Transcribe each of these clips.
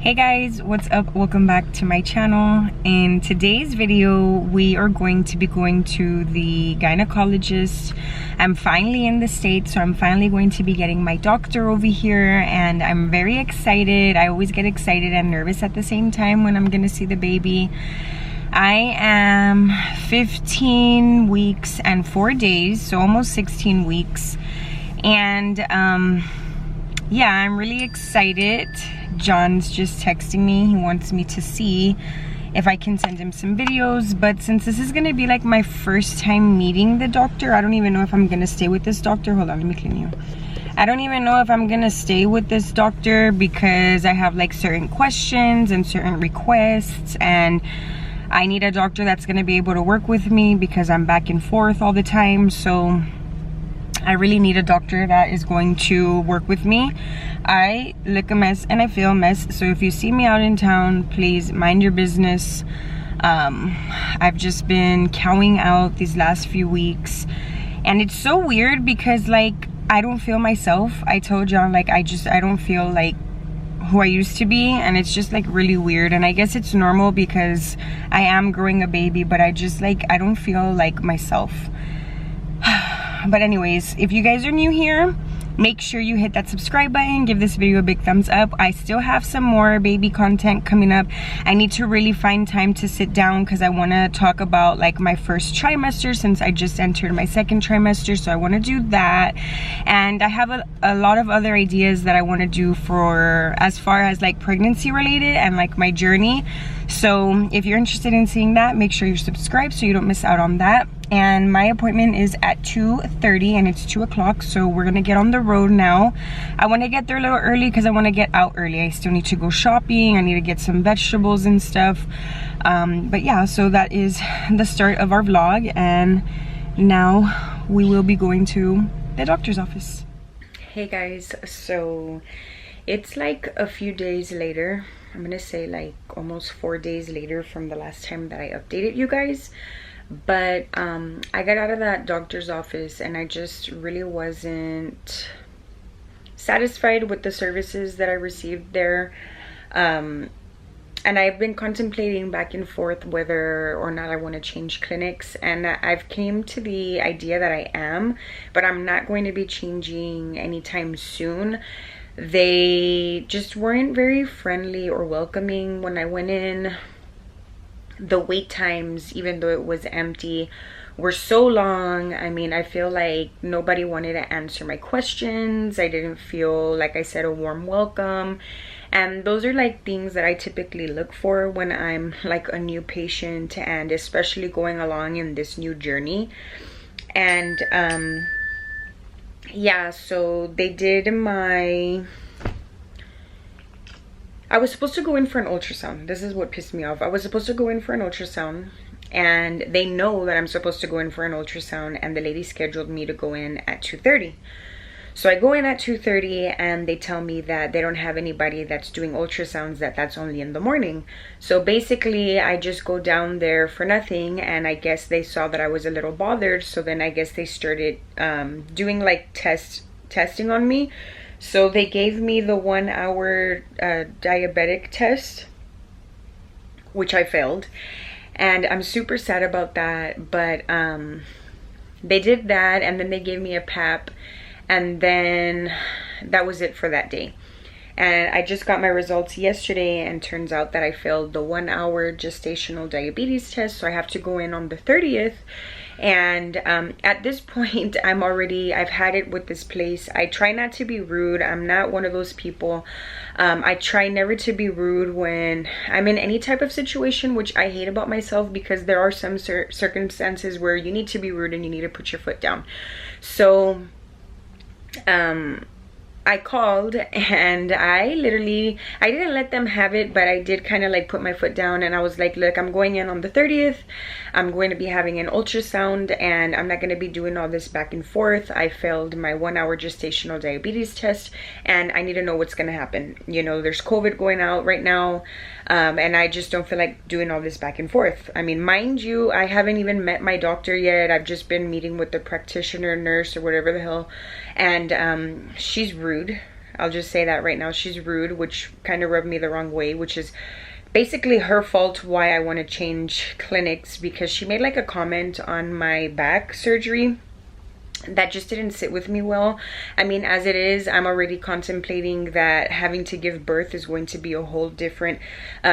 Hey guys, what's up? Welcome back to my channel. In today's video, we are going to be going to the gynecologist. I'm finally in the States, so I'm finally going to be getting my doctor over here, and I'm very excited. I always get excited and nervous at the same time when I'm gonna see the baby. I am 15 weeks and 4 days, so almost 16 weeks. And yeah, I'm really excited. John's just texting me. He wants me to see if I can send him some videos, but since this is gonna be like my first time meeting the doctor, I don't even know if I'm gonna stay with this doctor. Hold on, let me clean you. I don't even know if I'm gonna stay with this doctor because I have like certain questions and certain requests, and I need a doctor that's gonna be able to work with me because I'm back and forth all the time. So I really need a doctor that is going to work with me. I look a mess and I feel a mess, so if you see me out in town, please mind your business. I've just been cowing out these last few weeks, and it's so weird because like I don't feel myself. I told John, like I don't feel like who I used to be, and it's just like really weird. And I guess it's normal because I am growing a baby, but I don't feel like myself. But anyways, if you guys are new here, make sure you hit that subscribe button, give this video a big thumbs up. I still have some more baby content coming up. I need to really find time to sit down because I want to talk about like my first trimester, since I just entered my second trimester, so I want to do that. And I have a lot of other ideas that I want to do for as far as like pregnancy related and like my journey. So if you're interested in seeing that, make sure you're subscribed so you don't miss out on that. And my appointment is at 2:30 and it's 2 o'clock, so we're gonna get on the road now. I want to get there a little early because I want to get out early. I still need to go shopping. I need to get some vegetables and stuff. But yeah, so that is the start of our vlog, and now we will be going to the doctor's office. Hey guys, so it's like a few days later. I'm gonna say like almost 4 days later from the last time that I updated you guys. But I got out of that doctor's office and I just really wasn't satisfied with the services that I received there. And I've been contemplating back and forth whether or not I want to change clinics, and I've came to the idea that I am, but I'm not going to be changing anytime soon. They just weren't very friendly or welcoming when I went in. The wait times, even though it was empty, were so long. I mean, I feel like nobody wanted to answer my questions. I didn't feel, like I said, a warm welcome. And those are like things that I typically look for when I'm like a new patient, and especially going along in this new journey. And yeah, so they did I was supposed to go in for an ultrasound. This is what pissed me off. I was supposed to go in for an ultrasound, and they know that I'm supposed to go in for an ultrasound, and the lady scheduled me to go in at 2:30. So I go in at 2:30 and they tell me that they don't have anybody that's doing ultrasounds, that's only in the morning. So basically I just go down there for nothing, and I guess they saw that I was a little bothered, so then I guess they started doing like testing on me. So they gave me the 1 hour diabetic test, which I failed, and I'm super sad about that. But they did that, and then they gave me a pap, and then that was it for that day. And I just got my results yesterday, and turns out that I failed the 1 hour gestational diabetes test, so I have to go in on the 30th. And at this point, I've had it with this place. I try not to be rude. I'm not one of those people. I try never to be rude when I'm in any type of situation, which I hate about myself, because there are some circumstances where you need to be rude and you need to put your foot down. So I called, and I didn't let them have it, but I did kind of like put my foot down, and I was like, look, I'm going in on the 30th. I'm going to be having an ultrasound, and I'm not going to be doing all this back and forth. I failed my 1 hour gestational diabetes test, and I need to know what's going to happen. You know, there's COVID going out right now, and I just don't feel like doing all this back and forth. I mean, mind you, I haven't even met my doctor yet. I've just been meeting with the practitioner, nurse, or whatever the hell, and she's rude. I'll just say that right now. She's rude, which kind of rubbed me the wrong way, which is basically her fault why I want to change clinics, because she made like a comment on my back surgery that just didn't sit with me well. I mean, as it is, I'm already contemplating that having to give birth is going to be a whole different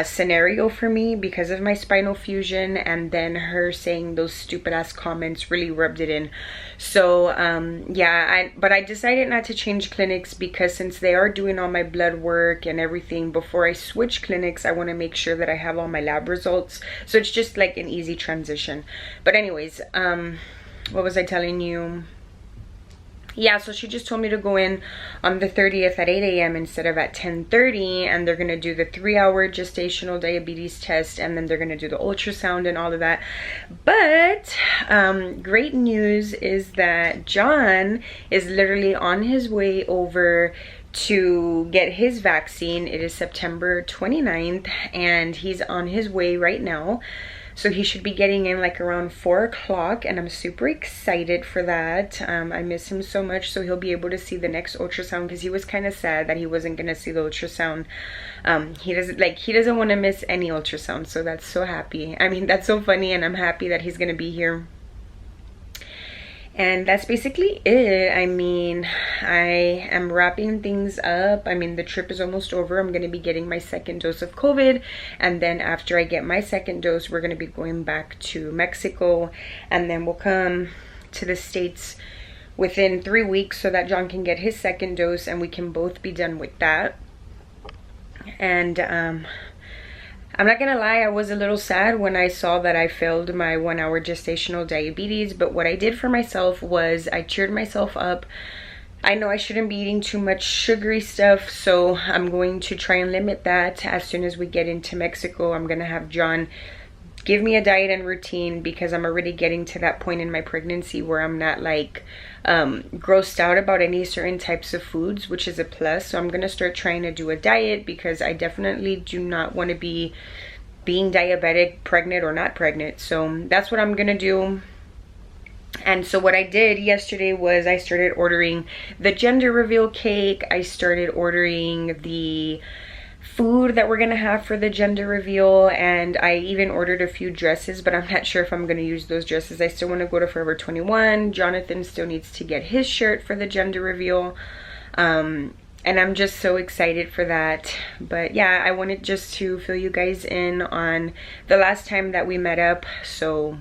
scenario for me because of my spinal fusion, and then her saying those stupid ass comments really rubbed it in. So yeah, but I decided not to change clinics because since they are doing all my blood work and everything, before I switch clinics, I want to make sure that I have all my lab results, so it's just like an easy transition. But anyways, what was I telling you? Yeah, so she just told me to go in on the 30th at 8 a.m. instead of at 10:30, and they're going to do the 3-hour gestational diabetes test, and then they're going to do the ultrasound and all of that. But great news is that John is literally on his way over to get his vaccine. It is September 29th, and he's on his way right now. So he should be getting in like around 4 o'clock, and I'm super excited for that. I miss him so much, so he'll be able to see the next ultrasound, because he was kind of sad that he wasn't gonna see the ultrasound. He doesn't want to miss any ultrasound, so that's so happy. I mean, that's so funny, and I'm happy that he's gonna be here. And that's basically it. I mean, I am wrapping things up. I mean, the trip is almost over. I'm going to be getting my second dose of COVID. And then after I get my second dose, we're going to be going back to Mexico. And then we'll come to the States within 3 weeks so that John can get his second dose and we can both be done with that. And I'm not gonna lie, I was a little sad when I saw that I failed my 1-hour gestational diabetes, but what I did for myself was I cheered myself up. I know I shouldn't be eating too much sugary stuff, so I'm going to try and limit that. As soon as we get into Mexico, I'm gonna have John give me a diet and routine, because I'm already getting to that point in my pregnancy where I'm not like grossed out about any certain types of foods, which is a plus. So I'm gonna start trying to do a diet, because I definitely do not want to be being diabetic, pregnant or not pregnant. So that's what I'm gonna do. And so what I did yesterday was I started ordering the gender reveal cake. I started ordering the food that we're gonna have for the gender reveal, and I even ordered a few dresses, but I'm not sure if I'm gonna use those dresses. I still want to go to Forever 21. Jonathan still needs to get his shirt for the gender reveal, and I'm just so excited for that. But yeah, I wanted just to fill you guys in on the last time that we met up. So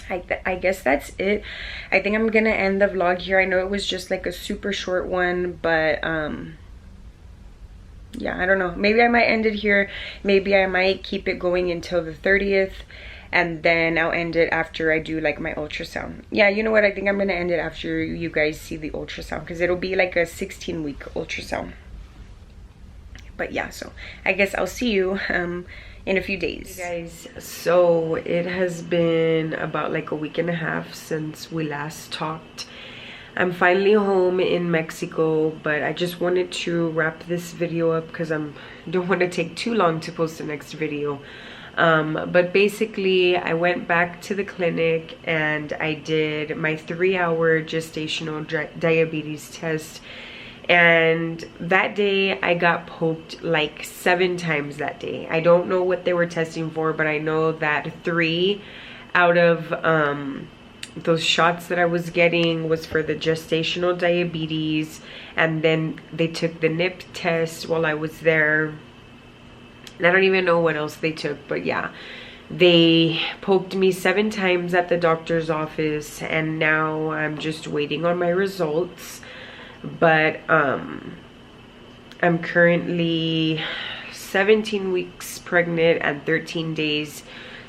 I guess that's it. I think I'm gonna end the vlog here. I know it was just like a super short one, but yeah, I don't know, maybe I might end it here. Maybe I might keep it going until the 30th, and then I'll end it after I do like my ultrasound. Yeah, you know what, I think I'm gonna end it after you guys see the ultrasound, because it'll be like a 16-week ultrasound. But yeah, so I guess I'll see you in a few days. Hey guys, so it has been about like a week and a half since we last talked. I'm finally home in Mexico, but I just wanted to wrap this video up because I don't want to take too long to post the next video. But basically, I went back to the clinic and I did my 3-hour gestational diabetes test. And that day, I got poked like 7 times that day. I don't know what they were testing for, but I know that 3 out of those shots that I was getting was for the gestational diabetes, and then they took the nip test while I was there, and I don't even know what else they took, but yeah, they poked me 7 times at the doctor's office, and now I'm just waiting on my results. But I'm currently 17 weeks pregnant and 13 days,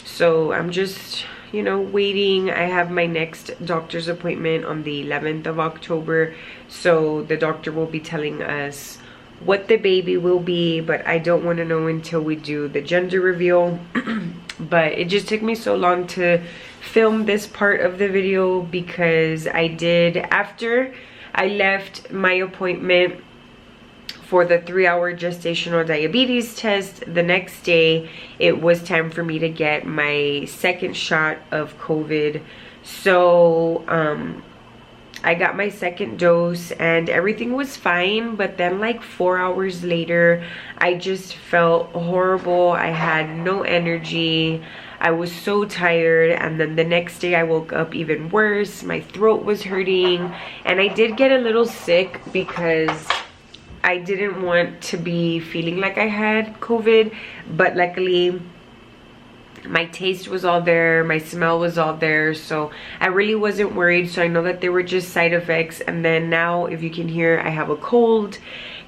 so I'm just, you know, waiting. I have my next doctor's appointment on the 11th of October, so the doctor will be telling us what the baby will be, but I don't want to know until we do the gender reveal. But it just took me so long to film this part of the video, because I did, after I left my appointment for the 3-hour gestational diabetes test, the next day it was time for me to get my second shot of COVID. So I got my second dose and everything was fine, but then like 4 hours later I just felt horrible. I had no energy. I was so tired, and then the next day I woke up even worse. My throat was hurting, and I did get a little sick because I didn't want to be feeling like I had COVID, but luckily my taste was all there, my smell was all there, so I really wasn't worried. So I know that they were just side effects. And then now, if you can hear, I have a cold,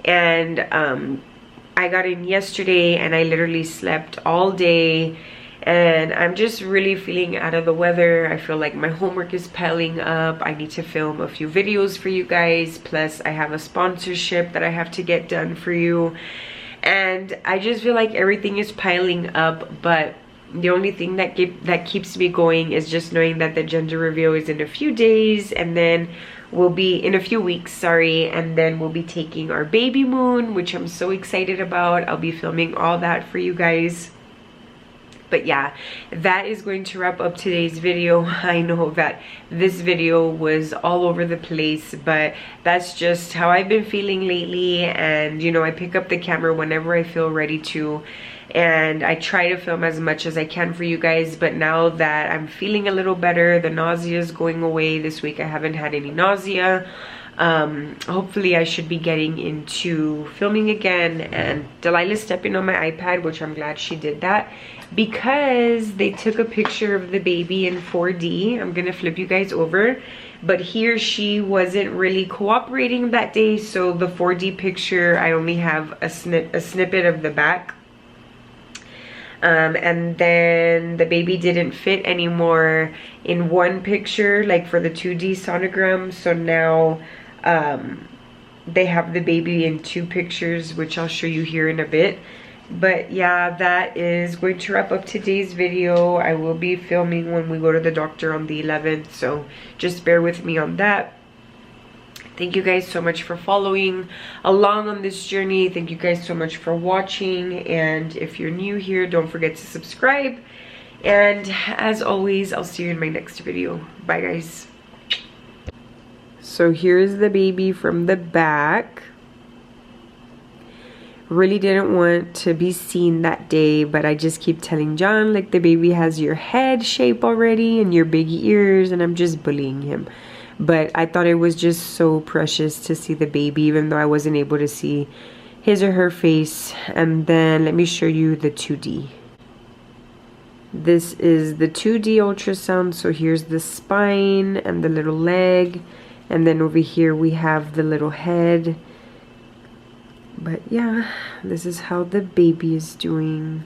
and I got in yesterday and I literally slept all day, and I'm just really feeling out of the weather. I feel like my homework is piling up. I need to film a few videos for you guys, plus I have a sponsorship that I have to get done for you, and I just feel like everything is piling up. But the only thing that keeps me going is just knowing that the gender reveal is in a few days, and then we'll be in a few weeks, sorry, and then we'll be taking our baby moon, which I'm so excited about. I'll be filming all that for you guys. But yeah, that is going to wrap up today's video. I know that this video was all over the place, but that's just how I've been feeling lately. And you know, I pick up the camera whenever I feel ready to, and I try to film as much as I can for you guys. But now that I'm feeling a little better, the nausea is going away. This week I haven't had any nausea. Hopefully I should be getting into filming again. And Delilah's stepping on my iPad, which I'm glad she did that, because they took a picture of the baby in 4D. I'm gonna flip you guys over, but here she wasn't really cooperating that day, so the 4D picture, I only have a snippet of the back. And then the baby didn't fit anymore in one picture, like for the 2D sonogram. So now they have the baby in 2 pictures, which I'll show you here in a bit. But yeah, that is going to wrap up today's video. I will be filming when we go to the doctor on the 11th, so just bear with me on that. Thank you guys so much for following along on this journey. Thank you guys so much for watching, and if you're new here, don't forget to subscribe. And as always, I'll see you in my next video. Bye guys. So here's the baby from the back. Really didn't want to be seen that day, but I just keep telling John, like, the baby has your head shape already and your big ears, and I'm just bullying him. But I thought it was just so precious to see the baby, even though I wasn't able to see his or her face. And then let me show you the 2D. This is the 2D ultrasound. So here's the spine and the little leg, and then over here we have the little head. But yeah, this is how the baby is doing.